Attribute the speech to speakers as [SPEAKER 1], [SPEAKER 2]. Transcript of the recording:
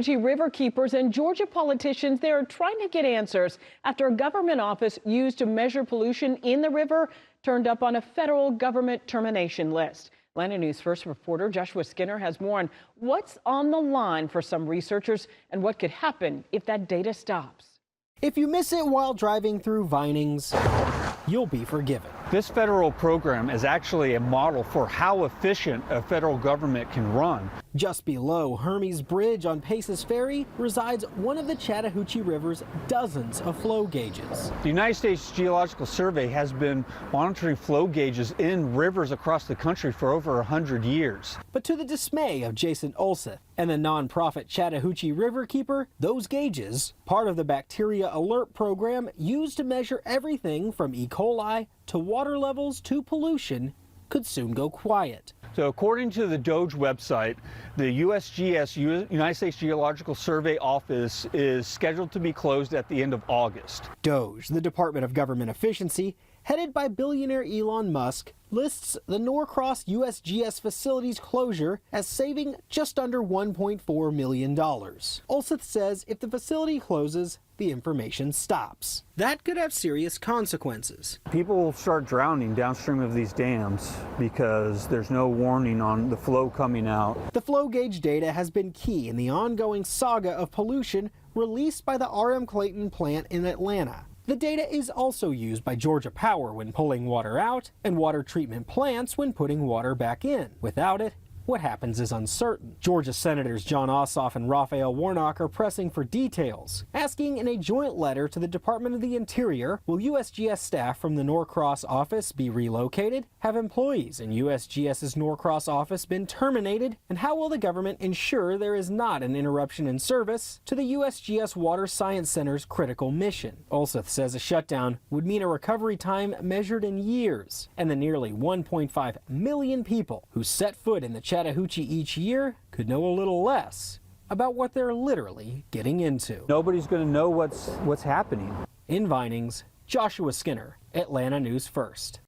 [SPEAKER 1] Chattahoochee Riverkeepers and Georgia politicians, they're trying to get answers after a government office used to measure pollution in the river turned up on a federal government termination list. Atlanta News First reporter Joshua Skinner has more on what's on the line for some researchers and what could happen if that data stops.
[SPEAKER 2] If you miss it while driving through Vinings, you'll be forgiven.
[SPEAKER 3] This federal program is actually a model for how efficient a federal government can run.
[SPEAKER 2] Just below Hermes Bridge on Paces Ferry resides one of the Chattahoochee River's dozens of flow gauges.
[SPEAKER 3] The United States Geological Survey has been monitoring flow gauges in rivers across the country for over 100 years.
[SPEAKER 2] But to the dismay of Jason Olseth and the nonprofit Chattahoochee Riverkeeper, those gauges, part of the Bacteria Alert program used to measure everything from E. coli to water levels to pollution, could soon go quiet.
[SPEAKER 3] So according to the DOGE website, the USGS, United States Geological Survey office, is scheduled to be closed at the end of August.
[SPEAKER 2] DOGE, the Department of Government Efficiency, headed by billionaire Elon Musk, lists the Norcross USGS facility's closure as saving just under $1.4 million. Olseth says if the facility closes, the information stops. That could have serious consequences.
[SPEAKER 3] People will start drowning downstream of these dams because there's no warning on the flow coming out.
[SPEAKER 2] The flow gauge data has been key in the ongoing saga of pollution released by the R.M. Clayton plant in Atlanta. The data is also used by Georgia Power when pulling water out and water treatment plants when putting water back in. Without it, what happens is uncertain. Georgia Senators John Ossoff and Raphael Warnock are pressing for details, asking in a joint letter to the Department of the Interior, will USGS staff from the Norcross office be relocated? Have employees in USGS's Norcross office been terminated? And how will the government ensure there is not an interruption in service to the USGS Water Science Center's critical mission? Olseth says a shutdown would mean a recovery time measured in years, and the nearly 1.5 million people who set foot in the Chattahoochee each year could know a little less about what they're literally getting into.
[SPEAKER 3] Nobody's going to know what's happening.
[SPEAKER 2] In Vinings, Joshua Skinner, Atlanta News First.